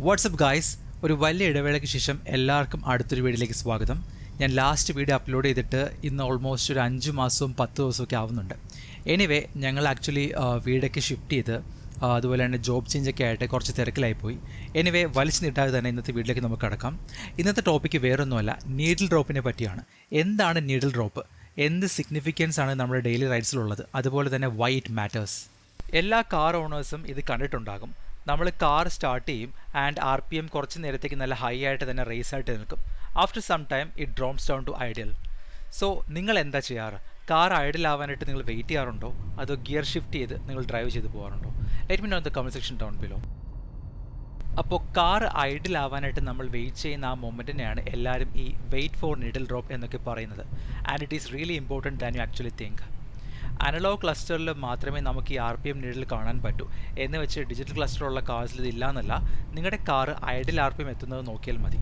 WhatsApp guys, ഒരു വലിയ ഇടവേളയ്ക്ക് ശേഷം എല്ലാവർക്കും അടുത്തൊരു വീഡിയോയിലേക്ക് സ്വാഗതം. ഞാൻ ലാസ്റ്റ് വീഡിയോ അപ്ലോഡ് ചെയ്തിട്ട് ഇന്ന് ഓൾമോസ്റ്റ് ഒരു 5 മാസവും 10 ദിവസമൊക്കെ ആവുന്നുണ്ട്. എനിവേ ഞങ്ങൾ ആക്ച്വലി വീടൊക്കെ ഷിഫ്റ്റ് ചെയ്ത് അതുപോലെ തന്നെ ജോബ് ചേഞ്ചൊക്കെ ആയിട്ട് കുറച്ച് തിരക്കിലായിപ്പോയി. എനിവേ വലിച്ചു നീട്ടാതെ തന്നെ ഇന്നത്തെ വീട്ടിലേക്ക് നമുക്ക് കടക്കാം. ഇന്നത്തെ ടോപ്പിക്ക് വേറൊന്നുമല്ല, നീഡിൽ ഡ്രോപ്പിനെ പറ്റിയാണ്. എന്താണ് നീഡിൽ ഡ്രോപ്പ്, എന്ത് സിഗ്നിഫിക്കൻസ് ആണ് നമ്മുടെ ഡെയിലി റൈഡ്സിലുള്ളത്, അതുപോലെ തന്നെ വൈ ഇറ്റ് മാറ്റേഴ്സ്. എല്ലാ കാർ ഓണേഴ്സും ഇത് കണ്ടിട്ടുണ്ടാകും. നമ്മൾ കാർ സ്റ്റാർട്ട് ചെയ്യും ആൻഡ് RPM കുറച്ച് നേരത്തേക്ക് നല്ല ഹൈ ആയിട്ട് തന്നെ റേസ് ആയിട്ട് നിൽക്കും. After some time it drops down to idle. So നിങ്ങൾ എന്താ ചെയ്യാറ്? കാർ ഐഡിൽ ആവാനായിട്ട് നിങ്ങൾ വെയിറ്റ് ചെയ്യാറുണ്ടോ, അതോ ഗിയർ ഷിഫ്റ്റ് ചെയ്ത് നിങ്ങൾ ഡ്രൈവ് ചെയ്ത് പോകാറുണ്ടോ? Let me know in the comment section down below. അപ്പോൾ കാർ ഐഡിൽ ആവാനായിട്ട് നമ്മൾ വെയിറ്റ് ചെയ്യുന്ന ആ മൊമെൻറ്റിനെയാണ് എല്ലാവരും ഈ വെയിറ്റ് ഫോർ നീഡിൽ ഡ്രോപ്പ് എന്നൊക്കെ പറയുന്നത്. And it is really important than you actually think. Analog ക്ലസ്റ്ററിൽ മാത്രമേ നമുക്ക് ഈ RPM നീഡിൽ കാണാൻ പറ്റൂ എന്ന് വെച്ച് ഡിജിറ്റൽ ക്ലസ്റ്ററുള്ള കാർസിൽ ഇതില്ല എന്നല്ല. നിങ്ങളുടെ കാർ ഐഡിൽ RPM എത്തുന്നത് നോക്കിയാൽ മതി.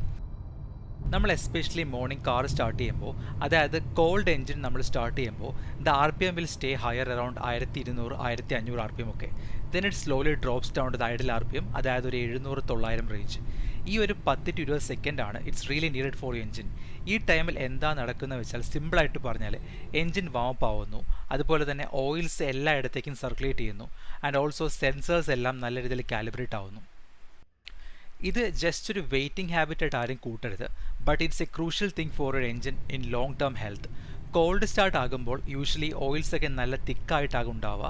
നമ്മൾ എസ്പെഷ്യലി മോർണിംഗ് കാർ സ്റ്റാർട്ട് ചെയ്യുമ്പോൾ, അതായത് കോൾഡ് എൻജിൻ നമ്മൾ സ്റ്റാർട്ട് ചെയ്യുമ്പോൾ the RPM will stay higher around 1200 1500 RPM ഒക്കെ. Then it slowly drops down to idle RPM, അതായത് ഒരു 700-900 റേഞ്ച്. ഈ ഒരു 10 to 20 സെക്കൻഡാണ് it's really needed for engine. ഈ ടൈമിൽ എന്താ നടക്കുന്നത് വെച്ചാൽ, സിമ്പിളായിട്ട് പറഞ്ഞാൽ എൻജിൻ വാമപ്പ് ആവുന്നു, അതുപോലെ തന്നെ ഓയിൽസ് എല്ലായിടത്തേക്കും സർക്കുലേറ്റ് ചെയ്യുന്നു, ആൻഡ് ഓൾസോ സെൻസേഴ്സ് എല്ലാം നല്ല രീതിയിൽ കാലിബ്രേറ്റ് ആവുന്നു. ഇത് ജസ്റ്റ് ഒരു വെയിറ്റിംഗ് ഹാബിറ്റായിട്ട് ആരും കൂട്ടരുത്, but it's a crucial thing for a engine in long term health. Cold start ആകുമ്പോൾ യൂഷ്വലി ഓയിൽസൊക്കെ നല്ല തിക്കായിട്ടാകും ഉണ്ടാവുക.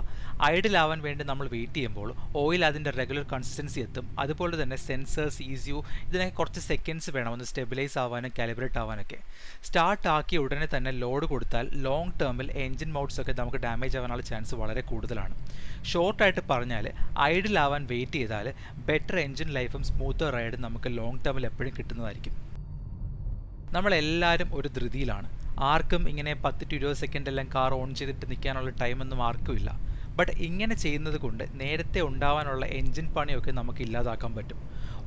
ഐഡിലാവാൻ വേണ്ടി നമ്മൾ വെയിറ്റ് ചെയ്യുമ്പോൾ ഓയിൽ അതിൻ്റെ റെഗുലർ കൺസിസ്റ്റൻസി എത്തും. അതുപോലെ തന്നെ സെൻസേഴ്സ്, ECU ഇതിനൊക്കെ കുറച്ച് സെക്കൻഡ്സ് വേണം ഒന്ന് സ്റ്റെബിലൈസ് ആവാനും കാലിബ്രേറ്റ് ആവാനൊക്കെ. സ്റ്റാർട്ട് ആക്കിയ ഉടനെ തന്നെ ലോഡ് കൊടുത്താൽ ലോങ് ടേമിൽ എൻജിൻ മൗഡ്സ് ഒക്കെ നമുക്ക് ഡാമേജ് ആവാനുള്ള ചാൻസ് വളരെ കൂടുതലാണ്. ഷോർട്ടായിട്ട് പറഞ്ഞാൽ, ഐഡിലാവാൻ വെയിറ്റ് ചെയ്താൽ ബെറ്റർ എൻജിൻ ലൈഫും സ്മൂത്തർ റൈഡും നമുക്ക് ലോങ് ടേമിൽ എപ്പോഴും കിട്ടുന്നതായിരിക്കും. നമ്മളെല്ലാവരും ഒരു ധൃതിയിലാണ്. ആർക്കും ഇങ്ങനെ 10 to 20 സെക്കൻഡെല്ലാം കാർ ഓൺ ചെയ്തിട്ട് നിൽക്കാനുള്ള ടൈമൊന്നും ആർക്കും ഇല്ല. ബട്ട് ഇങ്ങനെ ചെയ്യുന്നത് കൊണ്ട് നേരത്തെ ഉണ്ടാവാനുള്ള എൻജിൻ പണിയൊക്കെ നമുക്ക് ഇല്ലാതാക്കാൻ പറ്റും.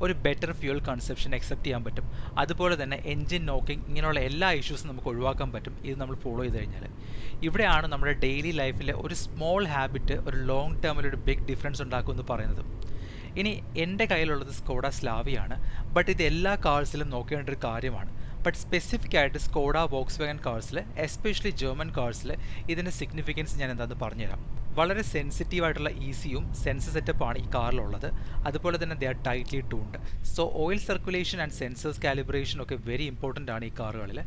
ഒരു ബെറ്റർ ഫ്യൂൽ കൺസപ്ഷൻ എക്സെപ്റ്റ് ചെയ്യാൻ പറ്റും. അതുപോലെ തന്നെ എൻജിൻ നോക്കിങ്, ഇങ്ങനെയുള്ള എല്ലാ ഇഷ്യൂസും നമുക്ക് ഒഴിവാക്കാൻ പറ്റും ഇത് നമ്മൾ ഫോളോ ചെയ്ത് കഴിഞ്ഞാൽ. ഇവിടെയാണ് നമ്മുടെ ഡെയിലി ലൈഫിലെ ഒരു സ്മോൾ ഹാബിറ്റ് ഒരു ലോങ് ടേമിൽ ഒരു ബിഗ് ഡിഫറൻസ് ഉണ്ടാക്കുമെന്ന് പറയുന്നത്. ഇനി എൻ്റെ കയ്യിലുള്ളത് സ്കോഡ സ്ലാവിയാണ്. ബട്ട് ഇത് എല്ലാ കാർസിലും നോക്കേണ്ട ഒരു കാര്യമാണ്. ബട്ട് സ്പെസിഫിക് ആയിട്ട് സ്കോഡ വോക്സ്വാഗൻ കാർസിൽ, എസ്പെഷ്യലി ജർമ്മൻ കാർസിൽ ഇതിൻ്റെ സിഗ്നിഫിക്കൻസ് ഞാൻ എന്താണെന്ന് പറഞ്ഞുതരാം. വളരെ സെൻസിറ്റീവ് ആയിട്ടുള്ള ECUം സെൻസർ സെറ്റപ്പാണ് ഈ കാറിലുള്ളത്. അതുപോലെ തന്നെ they are tightly tuned. So oil circulation and sensors calibration ഒക്കെ വെരി ഇമ്പോർട്ടൻ്റ് ആണ് ഈ കാറുകളിൽ.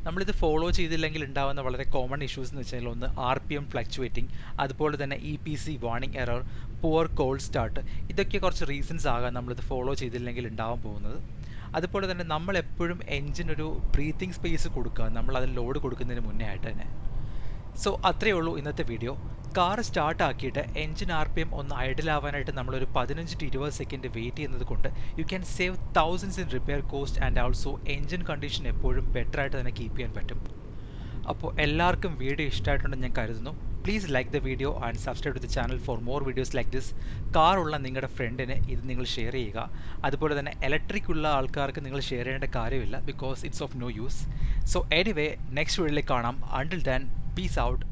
നമ്മളിത് ഫോളോ ചെയ്തില്ലെങ്കിൽ ഉണ്ടാകുന്ന വളരെ കോമൺ ഇഷ്യൂസ് എന്ന് വെച്ചാൽ, ഒന്ന് RPM ഫ്ലക്ച്വേറ്റിംഗ്, അതുപോലെ തന്നെ EPC warning error, poor called start. ഇതൊക്കെ കുറച്ച് റീസൺസ് ആകാം നമ്മളിത് ഫോളോ ചെയ്തില്ലെങ്കിൽ ഉണ്ടാവാൻ പോകുന്നത്. അതുപോലെ തന്നെ നമ്മളെപ്പോഴും എൻജിനൊരു ബ്രീത്തിങ് സ്പേസ് കൊടുക്കുക, നമ്മൾ അതിൽ ലോഡ് കൊടുക്കുന്നതിന് മുന്നേ ആയിട്ട് തന്നെ. സോ അത്രയേ ഉള്ളൂ ഇന്നത്തെ വീഡിയോ. കാർ സ്റ്റാർട്ട് ആക്കിയിട്ട് എൻജിൻ RPM ഒന്ന് ഐഡിലാവാനായിട്ട് നമ്മളൊരു 15 to 20 സെക്കൻഡ് വെയിറ്റ് ചെയ്യുന്നത് കൊണ്ട് you can save thousands in repair cost and also engine condition എപ്പോഴും ബെറ്റർ ആയിട്ട് തന്നെ കീപ്പ് ചെയ്യാൻ പറ്റും. അപ്പോൾ എല്ലാവർക്കും വീഡിയോ ഇഷ്ടമായിട്ടുണ്ടെന്ന് ഞാൻ കരുതുന്നു. Please like the video and subscribe to the channel for more videos like this. Car ഉള്ള നിങ്ങളുടെ ഫ്രണ്ടിന് ഇത് നിങ്ങൾ ഷെയർ ചെയ്യുക. അതുപോലെ തന്നെ ഇലക്ട്രിക് ഉള്ള ആൾക്കാർക്ക് നിങ്ങൾ ഷെയർ ചെയ്യേണ്ട കാര്യമില്ല, because it's of no use. So anyway, next വീഡിയോയിലേക്ക് കാണാം. Until then, peace out.